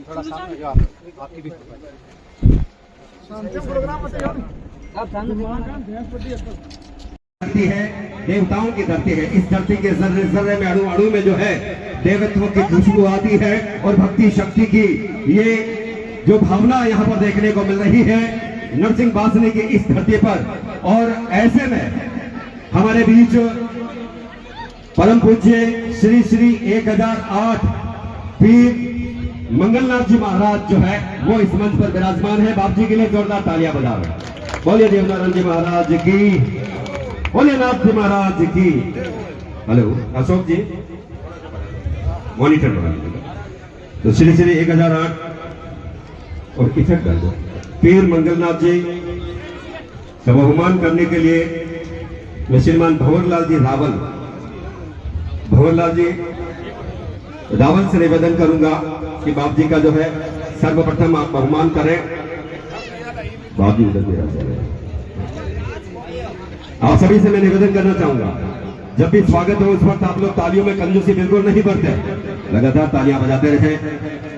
थोड़ा सामने जो आपकी भी धरती है, देवताओं की धरती है। इस धरती के जर्रे जर्रे में, अणु अणु में जो है देवत्व की खुशबू आती है और भक्ति शक्ति की ये जो भावना यहाँ पर देखने को मिल रही है नरसिंह बासनी की इस धरती पर। और ऐसे में हमारे बीच परम पूज्य श्री श्री 1008 पीर मंगलनाथ जी महाराज जो है वो इस मंच पर विराजमान है। बाप जी के लिए जोरदार तालियां बजाओ। बोलिए देवनारायण जी महाराज की, बोलिए नाथ जी महाराज की। हेलो अशोक जी, मॉनिटर बना लीजिएगा। तो श्री श्री 1008 और इफेक्ट कर दो। पीर मंगलनाथ जी सबहुमान करने के लिए मैं श्रीमान भंवरलाल जी रावल, भंवरलाल जी रावल से निवेदन करूंगा कि बाप जी का जो है सर्वप्रथम आप बहुमान करें। बाप जी उधर आप सभी से मैं निवेदन करना चाहूंगा, जब भी स्वागत हो उस वक्त आप लोग तालियों में कंजूसी बिल्कुल नहीं करते, लगातार तालियां बजाते रहे।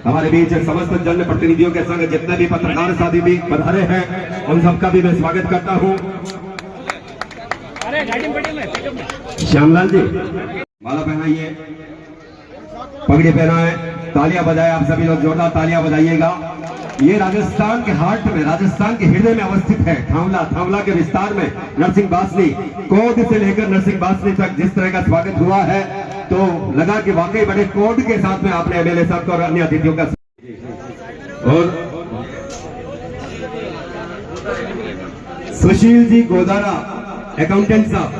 हमारे बीच समस्त जन प्रतिनिधियों के संग जितने भी पत्रकार साथी भी पधारे हैं उन सबका भी मैं स्वागत करता हूं। श्यामलाल जी माला पहनाइए, पगड़ी पहनाए, तालियां बजाए। आप सभी लोग जोरदार तालियां बजाइएगा। ये राजस्थान के हार्ट में, राजस्थान के हृदय में अवस्थित है। थावला, थावला के विस्तार में नरसिंह बासनी, कोड से लेकर नरसिंह बासनी तक जिस तरह का स्वागत हुआ है तो लगा कि वाकई बड़े कोड के साथ में आपने एमएलए साहब और अन्य अतिथियों का। और सुशील जी गोदारा अकाउंटेंट साहब,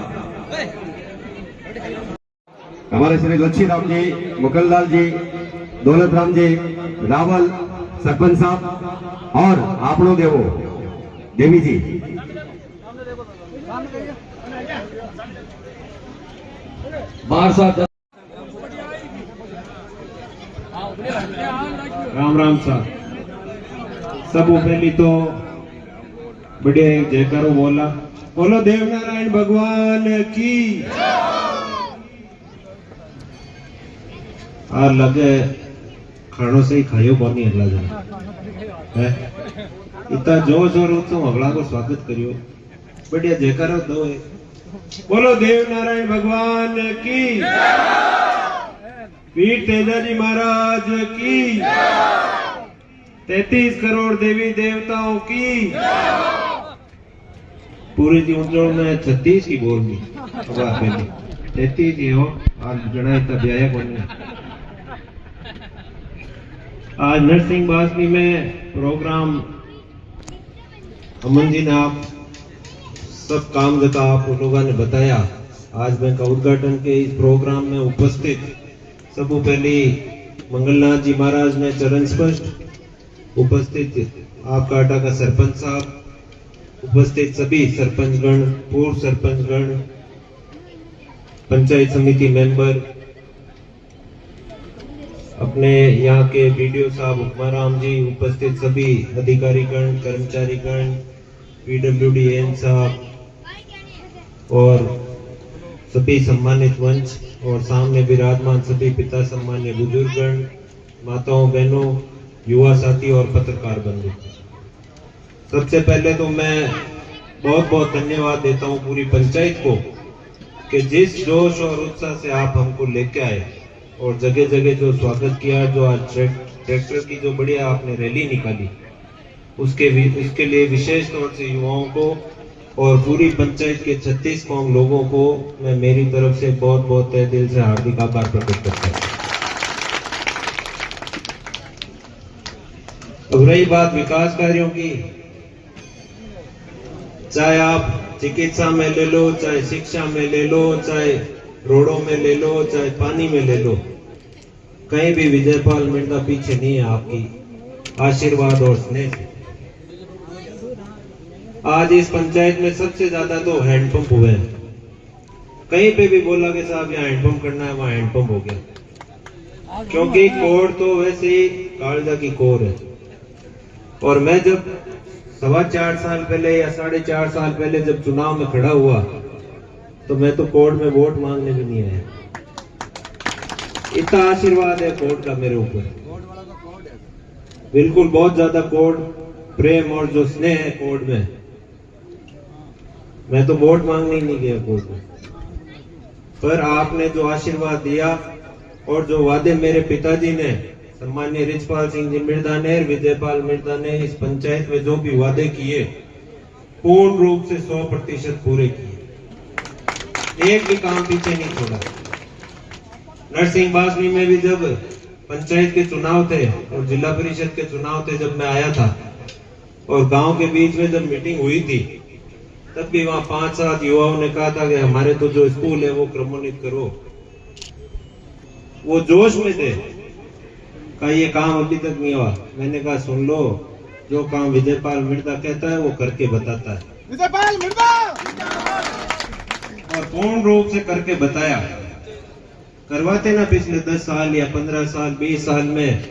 हमारे श्री लच्छी राम जी, मुकललाल जी, दौलत राम जी रावल सरपंच साहब और आप लोग देवो देवी जी। राम राम साहब, सब पहली तो बड़े जयकारो बोला, बोलो देवनारायण भगवान की। आ लगे खानो से ही खायो कोनी अगला जन है इतना जोर जोर तो अगला को स्वागत करियो, बढ़िया जयकारो दो। बोलो देवनारायण भगवान की, पीर तेजा जी महाराज की, 33 करोड़ देवी देवताओं की। पूरी जीवन में 36 की बोल दी, 33 ही हो आज जड़ा इतना ब्याया कोनी। आज नरसिंह बासनी में प्रोग्राम अमन जी ने आप सब काम जता आप लोगों ने बताया। आज मैं का उद्घाटन के इस प्रोग्राम में उपस्थित सब पहले मंगलनाथ जी महाराज ने चरण स्पर्श, उपस्थित आपका आटा का सरपंच साहब, उपस्थित सभी सरपंचगण, पूर्व सरपंचगण, पंचायत समिति मेंबर, अपने यहाँ के बीडीओ साहब हुक्माराम जी, उपस्थित सभी अधिकारीगण, कर्मचारीगण, पीडब्ल्यूडी एन साहब और सभी सम्मानित मंच और सामने विराजमान सभी पिता सम्मान्य बुजुर्गगण, माताओं बहनों, युवा साथी और पत्रकार बंधु, सबसे पहले तो मैं बहुत बहुत धन्यवाद देता हूँ पूरी पंचायत को कि जिस जोश और उत्साह से आप हमको लेके आए और जगह जगह जो स्वागत किया, जो आज ट्रैक्टर की जो बढ़िया आपने रैली निकाली, उसके लिए विशेष तौर से युवाओं को और पूरी पंचायत के 36 कौम लोगों को मैं मेरी तरफ से बहुत बहुत तहे दिल से हार्दिक आभार प्रकट करता हूँ। अब रही बात विकास कार्यों की, चाहे आप चिकित्सा में ले लो, चाहे शिक्षा में ले लो, चाहे रोडों में ले लो, चाहे पानी में ले लो, कहीं भी विजयपाल मिर्जा पीछे नहीं है आपकी आशीर्वाद और स्नेह से। आज इस पंचायत में सबसे ज्यादा तो हैंडपंप हुए हैं। कहीं पे भी बोला कि साहब यहाँ हैंडपंप करना है, वहाँ हैंडपंप हो गया, क्योंकि कोर तो वैसे ही कालजा की कोर है। और मैं जब 4.25 साल पहले या 4.5 साल पहले जब चुनाव में खड़ा हुआ तो मैं तो कोर्ट में वोट मांगने भी नहीं आया। इतना आशीर्वाद है कोर्ट का मेरे ऊपर, बिल्कुल बहुत ज्यादा कोर्ट प्रेम और जो स्नेह है कोर्ट में। मैं तो वोट मांगने ही नहीं गया कोर्ट में, पर आपने जो आशीर्वाद दिया और जो वादे मेरे पिताजी ने, सम्मानीय रिचपाल सिंह जी मिर्धा ने, विजयपाल मिर्धा ने इस पंचायत में जो भी वादे किए पूर्ण रूप से 100% पूरे किए, एक भी काम पीछे नहीं छोड़ा। नरसिंह बासनी में भी जब पंचायत के चुनाव थे और जिला परिषद के चुनाव थे, जब मैं आया था और गांव के बीच में जब मीटिंग हुई थी, तब भी वहां 5-7 युवाओं ने कहा था कि हमारे तो जो स्कूल है वो क्रमोन्नत करो। वो जोश में थे, कहा ये काम अभी तक नहीं हुआ। मैंने कहा सुन लो, जो काम विजयपाल मिर्धा कहता है वो करके बताता है, विजयपाल मिर्धा, और पूर्ण रूप से करके बताया। करवाते ना पिछले 10 साल या 15 साल 20 साल में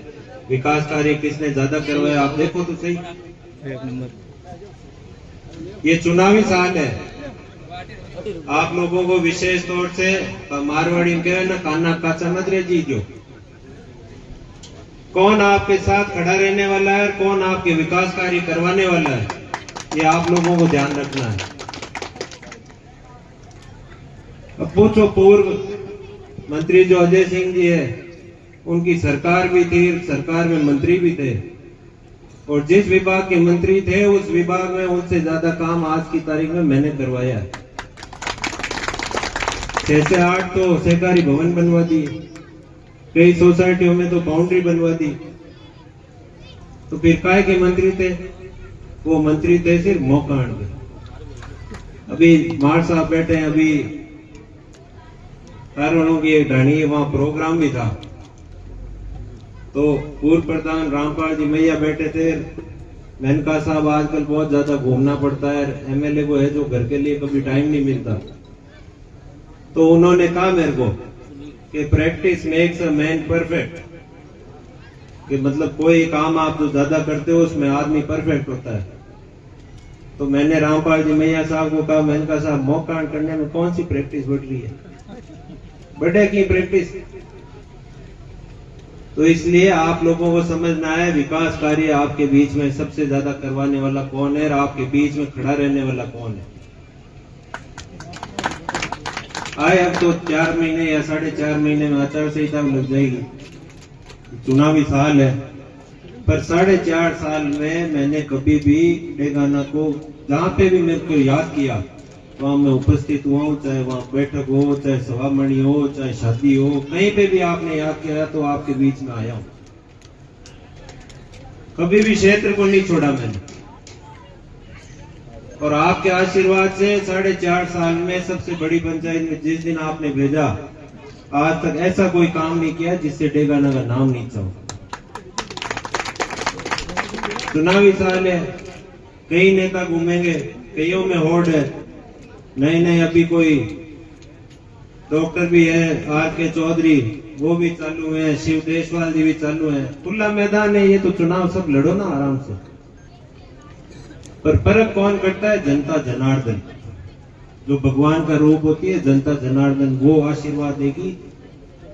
विकास कार्य किसने ज्यादा करवाया, आप देखो तो सही। ये चुनावी साल है, आप लोगों को विशेष तौर से मारवाड़ी में कहे ना, काना काचा मत रह जीजो। कौन आपके साथ खड़ा रहने वाला है और कौन आपके विकास कार्य करवाने वाला है, ये आप लोगों को ध्यान रखना है। अब पूछो, पूर्व मंत्री जो अजय सिंह जी है, उनकी सरकार भी थी, सरकार में मंत्री भी थे, और जिस विभाग के मंत्री थे उस विभाग में उनसे ज्यादा काम आज की तारीख में मैंने करवाया है। 6 से 8 तो सहकारी भवन बनवा दी, कई सोसाइटियों में तो बाउंड्री बनवा दी। तो फिर काय के मंत्री थे? वो मंत्री थे सिर्फ मौकाण के। अभी मार साहब बैठे हैं, अभी कारणों की एक ढाणी है, वहां प्रोग्राम भी था, तो पूर्व प्रधान रामपाल जी मैया बैठे थे। मैंने कहा साहब आजकल बहुत ज्यादा घूमना पड़ता है, एमएलए को है जो घर के लिए कभी टाइम नहीं मिलता। तो उन्होंने कहा मेरे को कि practice makes a man perfect, कि मतलब कोई काम आप जो ज्यादा करते हो उसमें आदमी परफेक्ट होता है। तो मैंने रामपाल जी मैया साहब को कहा, मैंने कहा साहब मौका करने में कौन सी प्रैक्टिस बढ़ रही है, बढ़े की प्रैक्टिस। तो इसलिए आप लोगों को समझना है विकास कार्य आपके बीच में सबसे ज्यादा करवाने वाला कौन है और आपके बीच में खड़ा रहने वाला कौन है। आए अब तो 4 महीने या 4.5 महीने में आचार संहिता लग जाएगी, चुनावी साल है, पर 4.5 साल में मैंने कभी भी डेगाना को जहां पे भी मेरे को याद किया वहां मैं उपस्थित हुआ हूं, चाहे वहां बैठक हो, चाहे सभामणि हो, चाहे शादी हो, कहीं पे भी आपने याद किया तो आपके बीच में आया हूं। कभी भी क्षेत्र को नहीं छोड़ा मैंने, और आपके आशीर्वाद से 4.5 साल में सबसे बड़ी पंचायत में जिस दिन आपने भेजा, आज तक ऐसा कोई काम नहीं किया जिससे डेगाना का नाम नीचा हो। चुनावी साल है, कई नेता घूमेंगे, कईयों में होड़ है, नए अभी कोई डॉक्टर भी है, RK चौधरी वो भी चालू है, शिव देशवाल जी भी चालू है, खुला मैदान है, ये तो चुनाव सब लड़ो ना आराम से। पर फर्क कौन करता है? जनता जनार्दन, जो भगवान का रूप होती है जनता जनार्दन, वो आशीर्वाद देगी,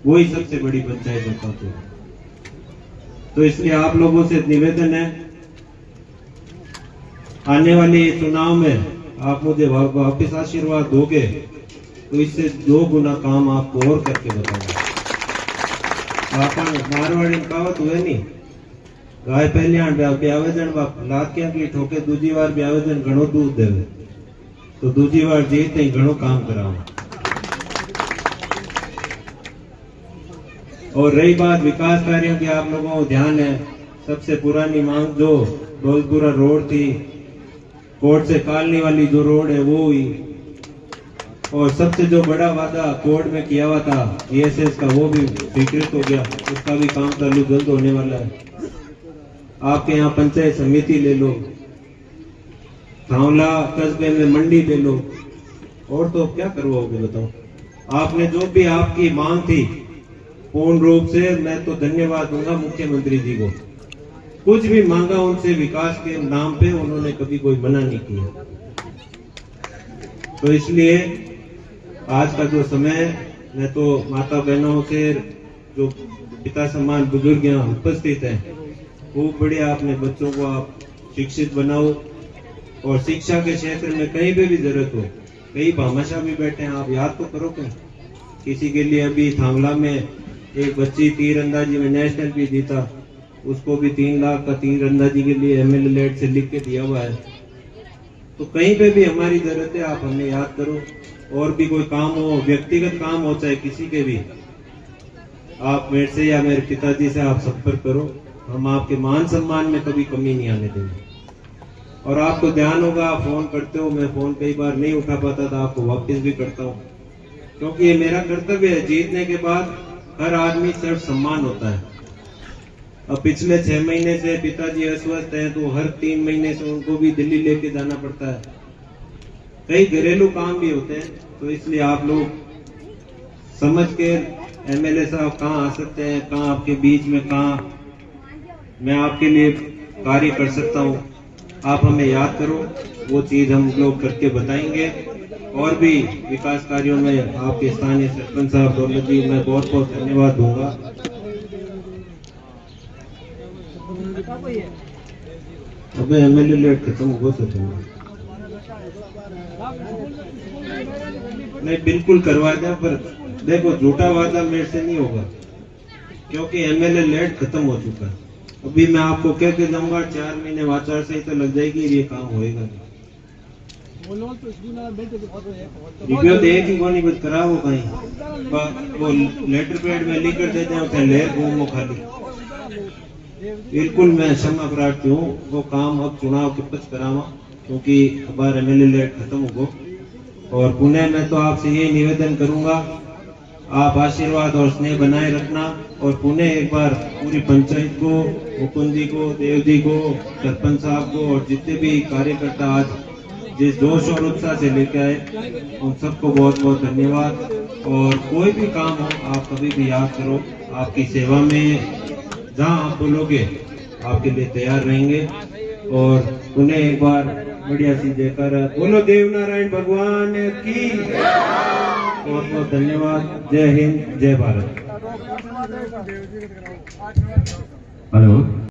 वही सबसे बड़ी पंचायत होता है। तो इसलिए आप लोगों से निवेदन है, आने वाले चुनाव में आप मुझे वापस आशीर्वाद दोगे तो इससे 2 गुना काम आपको और करके बताऊंगा। आप मारवाड़ी कहावत हुए नहीं, गाय पहले ब्यावेजन लातियां की ठोके दूजी बार ब्यावेजन घणो दूध देवे, तो दूजी बार जीते ही घणो काम कराओ। और रही बात विकास कार्यों की, आप लोगों को ध्यान है, सबसे पुरानी मांग जो डोलपुरा रोड थी, कोर्ट से कॉलोनी वाली जो रोड है वो हुई, और सबसे जो बड़ा वादा कोर्ट में किया हुआ था ESS का, वो भी स्वीकृत हो गया, उसका भी काम चालू जल्द होने वाला है। आपके यहाँ पंचायत समिति ले लो, थावला कस्बे में मंडी ले लो, और तो क्या करवाओगे बताओ। आपने जो भी आपकी मांग थी पूर्ण रूप से, मैं तो धन्यवाद दूंगा मुख्यमंत्री जी को, कुछ भी मांगा उनसे विकास के नाम पे उन्होंने कभी कोई मना नहीं किया। तो इसलिए आज का जो समय, मैं तो माता बहनों से, जो पिता समान बुजुर्ग यहाँ उपस्थित हैं, खूब बढ़िया अपने बच्चों को आप शिक्षित बनाओ, और शिक्षा के क्षेत्र में कहीं पे भी जरूरत हो, कई भामाशाह भी बैठे हैं, आप याद तो करो क्या। किसी के लिए अभी थांगला में एक बच्ची तीरंदाजी में नेशनल भी जीता, उसको भी 3 लाख का तीरंदाजी के लिए MLA लेट से लिख के दिया हुआ है। तो कहीं पे भी हमारी जरूरत है, आप हमें याद करो। और भी कोई काम हो, व्यक्तिगत काम हो, चाहे किसी के भी, आप मेरे से या मेरे पिताजी से आप संपर्क करो, हम आपके मान सम्मान में कभी कमी नहीं आने देंगे। और आपको ध्यान होगा, आप फोन करते हो, मैं फोन कई बार नहीं उठा पाता था, आपको वापस भी करता हूँ, क्योंकि ये मेरा कर्तव्य है। जीतने के बाद हर आदमी सिर्फ सम्मान होता है। अब पिछले 6 महीने से पिताजी अस्वस्थ हैं, तो हर 3 महीने से उनको भी दिल्ली लेके जाना पड़ता है, कई घरेलू काम भी होते हैं। तो इसलिए आप लोग समझ के, MLA साहब कहाँ आ सकते हैं, कहाँ आपके बीच में, कहाँ मैं आपके लिए कार्य कर सकता हूँ, आप हमें याद करो, वो चीज हम लोग करके बताएंगे। और भी विकास कार्यों में आपके स्थानीय सरपंच साहब दौलत जी, मैं बहुत बहुत धन्यवाद दूंगा। अबे MLA लेट खत्म हो सकता है, नहीं बिल्कुल करवा दें, पर देखो झूठा वादा मेरे से नहीं होगा, क्योंकि MLA लेट खत्म हो चुका है। अभी मैं आपको कह के जाऊंगा 4 महीने आचार संहिता लग जाएगी, ये काम होएगा नहीं। रिव्यू दे कि वो नहीं बच करा, वो कहीं वो लेटर पैड में लिख कर देते हैं, ले घूमो खाली। बिल्कुल मैं क्षमा प्रार्थी हूँ, वो काम अब चुनाव के पच करावा, क्योंकि हमारा MLA लेट खत्म हो। और पुनः मैं तो आपसे ये निवेदन करूंगा, आप आशीर्वाद और स्नेह बनाए रखना, और पुनः एक बार पूरी पंचायत को, मुकुंद जी को, देव जी को, सरपंच साहब को, और जितने भी कार्यकर्ता आज जिस जोश और उत्साह से लेके आए, उन सबको बहुत बहुत धन्यवाद। और कोई भी काम हो, आप कभी भी याद करो, आपकी सेवा में जहाँ आप बोलोगे आपके लिए तैयार रहेंगे। और उन्हें एक बार बढ़िया सी जयकारा, बोलो देव नारायण भगवान की। बहुत बहुत धन्यवाद। जय हिंद, जय भारत। हेलो।